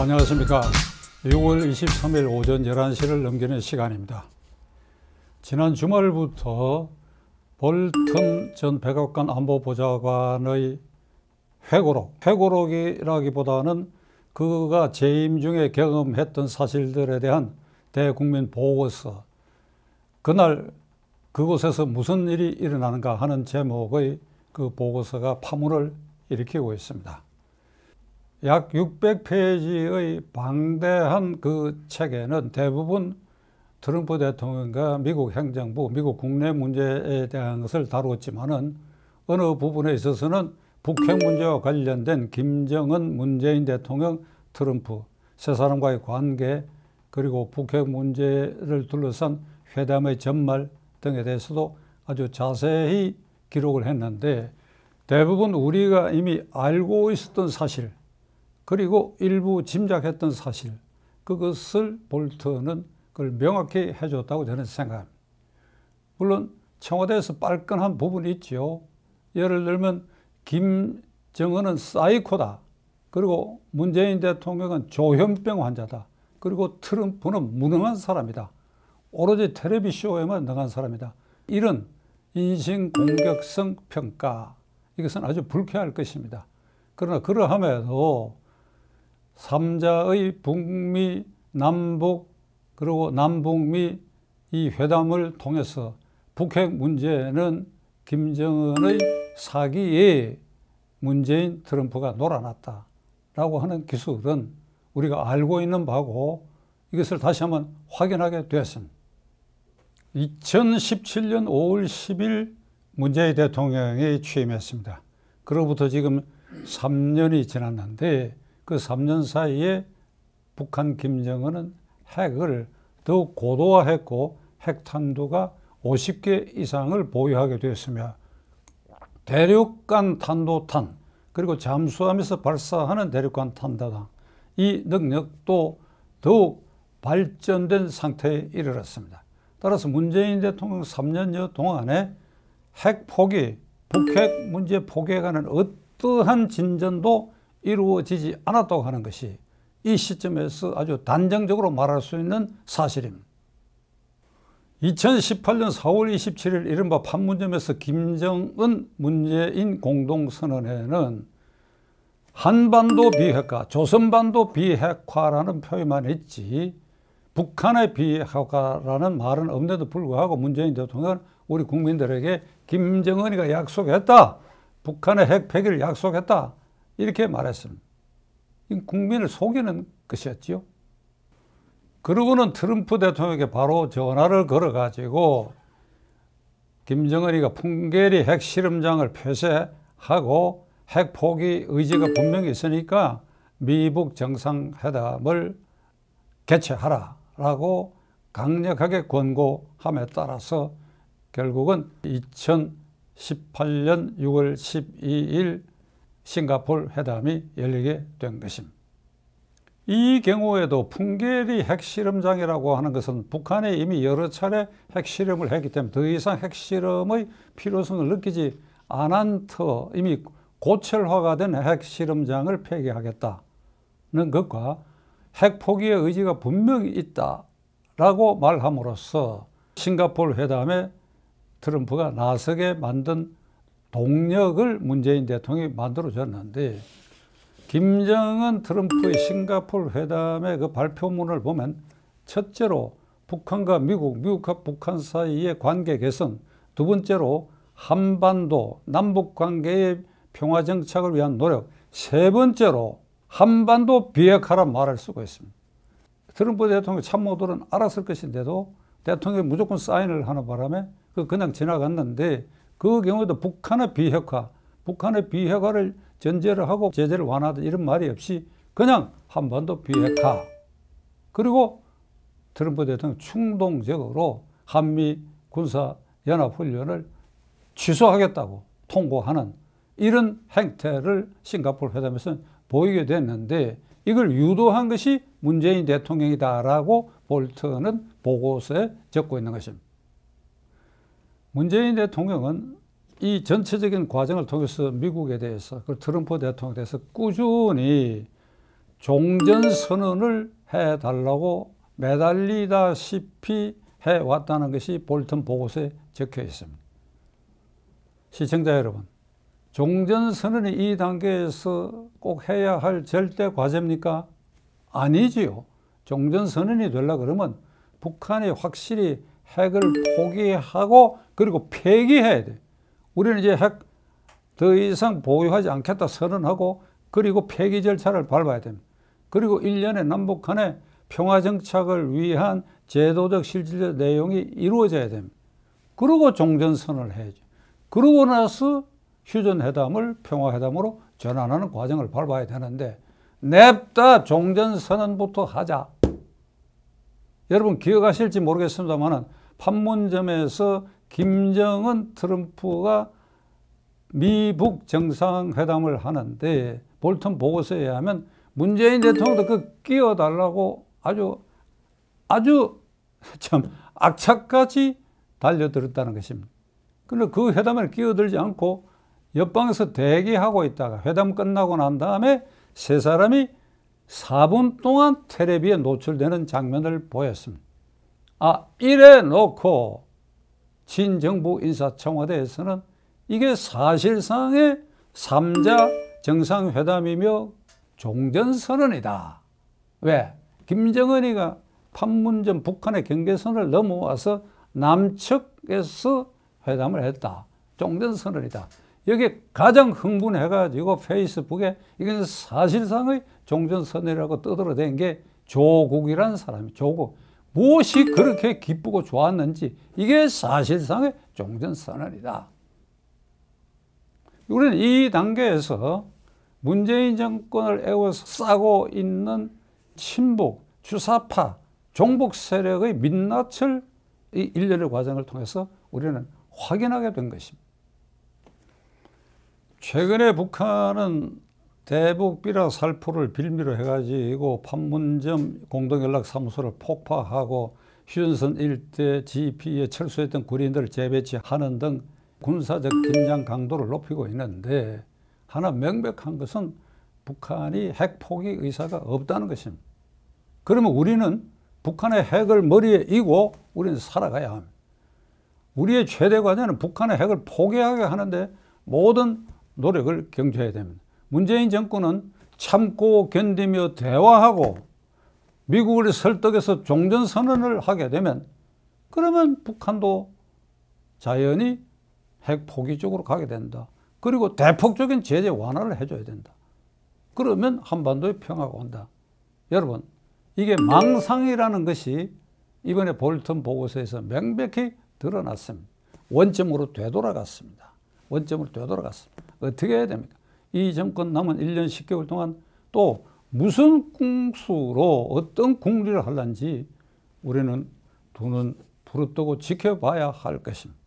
안녕하십니까. 6월 23일 오전 11시를 넘기는 시간입니다. 지난 주말부터 볼턴 전 백악관 안보보좌관의 회고록이라기보다는 그가 재임 중에 경험했던 사실들에 대한 대국민 보고서, 그날 그곳에서 무슨 일이 일어나는가 하는 제목의 그 보고서가 파문을 일으키고 있습니다. 약 600페이지의 방대한 그 책에는 대부분 트럼프 대통령과 미국 행정부, 미국 국내 문제에 대한 것을 다루었지만은 어느 부분에 있어서는 북핵 문제와 관련된 김정은, 문재인 대통령, 트럼프 세 사람과의 관계, 그리고 북핵 문제를 둘러싼 회담의 전말 등에 대해서도 아주 자세히 기록을 했는데, 대부분 우리가 이미 알고 있었던 사실, 그리고 일부 짐작했던 사실, 그것을 볼턴은 그걸 명확히 해줬다고 저는 생각합니다. 물론 청와대에서 빨끈한 부분이 있죠. 예를 들면 김정은은 사이코다, 그리고 문재인 대통령은 조현병 환자다, 그리고 트럼프는 무능한 사람이다, 오로지 텔레비쇼에만 능한 사람이다, 이런 인신공격성 평가, 이것은 아주 불쾌할 것입니다. 그러나 그러함에도 3자의 북미, 남북, 그리고 남북미 이 회담을 통해서 북핵 문제는 김정은의 사기에 문재인, 트럼프가 놀아났다라고 하는 기술은 우리가 알고 있는 바고, 이것을 다시 한번 확인하게 되었습니다. 2017년 5월 10일 문재인 대통령이 취임했습니다. 그로부터 지금 3년이 지났는데, 그 3년 사이에 북한 김정은은 핵을 더욱 고도화했고 핵탄두가 50개 이상을 보유하게 되었으며, 대륙간 탄도탄, 그리고 잠수함에서 발사하는 대륙간 탄도탄, 이 능력도 더욱 발전된 상태에 이르렀습니다. 따라서 문재인 대통령 3년여 동안에 핵 포기, 북핵 문제 포기에 관한 어떠한 진전도 이루어지지 않았다고 하는 것이 이 시점에서 아주 단정적으로 말할 수 있는 사실입니다. 2018년 4월 27일 이른바 판문점에서 김정은, 문재인 공동선언에는 한반도 비핵화, 조선반도 비핵화라는 표현만 있지 북한의 비핵화라는 말은 없는데도 불구하고 문재인 대통령은 우리 국민들에게 김정은이가 약속했다, 북한의 핵 폐기를 약속했다, 이렇게 말했습니다. 국민을 속이는 것이었지요. 그러고는 트럼프 대통령에게 바로 전화를 걸어가지고 김정은이가 풍계리 핵실험장을 폐쇄하고 핵 포기 의지가 분명히 있으니까 미북 정상회담을 개최하라라고 강력하게 권고함에 따라서 결국은 2018년 6월 12일 싱가포르 회담이 열리게 된 것입니다. 이 경우에도 풍계리 핵실험장이라고 하는 것은 북한이 이미 여러 차례 핵실험을 했기 때문에 더 이상 핵실험의 필요성을 느끼지 않은 터, 이미 고철화가 된 핵실험장을 폐기하겠다는 것과 핵 포기의 의지가 분명히 있다라고 말함으로써 싱가포르 회담에 트럼프가 나서게 만든 동력을 문재인 대통령이 만들어줬는데, 김정은, 트럼프의 싱가포르 회담의 그 발표문을 보면 첫째로 북한과 미국과 북한 사이의 관계 개선, 두 번째로 한반도, 남북관계의 평화 정착을 위한 노력, 세 번째로 한반도 비핵화란 말을 쓰고 있습니다. 트럼프 대통령 참모들은 알았을 것인데도 대통령이 무조건 사인을 하는 바람에 그냥 지나갔는데, 그 경우에도 북한의 비핵화를 전제를 하고 제재를 완화하다 이런 말이 없이 그냥 한반도 비핵화, 그리고 트럼프 대통령 충동적으로 한미 군사연합훈련을 취소하겠다고 통보하는 이런 행태를 싱가포르 회담에서 보이게 됐는데, 이걸 유도한 것이 문재인 대통령이다라고 볼턴은 보고서에 적고 있는 것입니다. 문재인 대통령은 이 전체적인 과정을 통해서 미국에 대해서, 그리고 트럼프 대통령에 대해서 꾸준히 종전선언을 해달라고 매달리다시피 해왔다는 것이 볼턴 보고서에 적혀 있습니다. 시청자 여러분, 종전선언이 이 단계에서 꼭 해야 할 절대 과제입니까? 아니지요. 종전선언이 되려고 그러면 북한이 확실히 핵을 포기하고 그리고 폐기해야 돼. 우리는 이제 핵 더 이상 보유하지 않겠다 선언하고 그리고 폐기 절차를 밟아야 됩니다. 그리고 1년에 남북 간의 평화정착을 위한 제도적 실질적 내용이 이루어져야 됩니다. 그리고 종전선언을 해야죠. 그러고 나서 휴전회담을 평화회담으로 전환하는 과정을 밟아야 되는데 냅다 종전선언부터 하자. 여러분 기억하실지 모르겠습니다만 판문점에서 김정은 트럼프가 미북 정상회담을 하는데 볼턴 보고서에 의하면 문재인 대통령도 그 끼어달라고 아주 참 악착같이 달려들었다는 것입니다. 그런데 그 회담에 끼어들지 않고 옆방에서 대기하고 있다가 회담 끝나고 난 다음에 세 사람이 4분 동안 텔레비에 노출되는 장면을 보였습니다. 이래 놓고 진정부 인사청와대에서는 이게 사실상의 3자 정상회담이며 종전선언이다. 왜? 김정은이가 판문점 북한의 경계선을 넘어와서 남측에서 회담을 했다. 종전선언이다. 여기에 가장 흥분해가지고 페이스북에 이건 사실상의 종전선언이라고 떠들어댄 게 조국이라는 사람이 조국. 무엇이 그렇게 기쁘고 좋았는지 이게 사실상의 종전선언이다. 우리는 이 단계에서 문재인 정권을 에워싸고 있는 친북, 주사파, 종북 세력의 민낯을 이 일련의 과정을 통해서 우리는 확인하게 된 것입니다. 최근에 북한은 대북 비락 살포를 빌미로 해가지고 판문점 공동연락사무소를 폭파하고 휴전선 일대 GP에 철수했던 군인들을 재배치하는 등 군사적 긴장 강도를 높이고 있는데 하나 명백한 것은 북한이 핵 포기 의사가 없다는 것입니다. 그러면 우리는 북한의 핵을 머리에 이고 우리는 살아가야 합니다. 우리의 최대 과제는 북한의 핵을 포기하게 하는데 모든 노력을 경주해야 됩니다. 문재인 정권은 참고 견디며 대화하고 미국을 설득해서 종전선언을 하게 되면 그러면 북한도 자연히 핵 포기 쪽으로 가게 된다. 그리고 대폭적인 제재 완화를 해줘야 된다. 그러면 한반도의 평화가 온다. 여러분, 이게 망상이라는 것이 이번에 볼턴 보고서에서 명백히 드러났습니다. 원점으로 되돌아갔습니다. 원점으로 되돌아갔습니다. 어떻게 해야 됩니까? 이 정권 남은 1년 10개월 동안 또 무슨 궁수로 어떤 궁리를 하려는지 우리는 두 눈 부릅뜨고 지켜봐야 할 것입니다.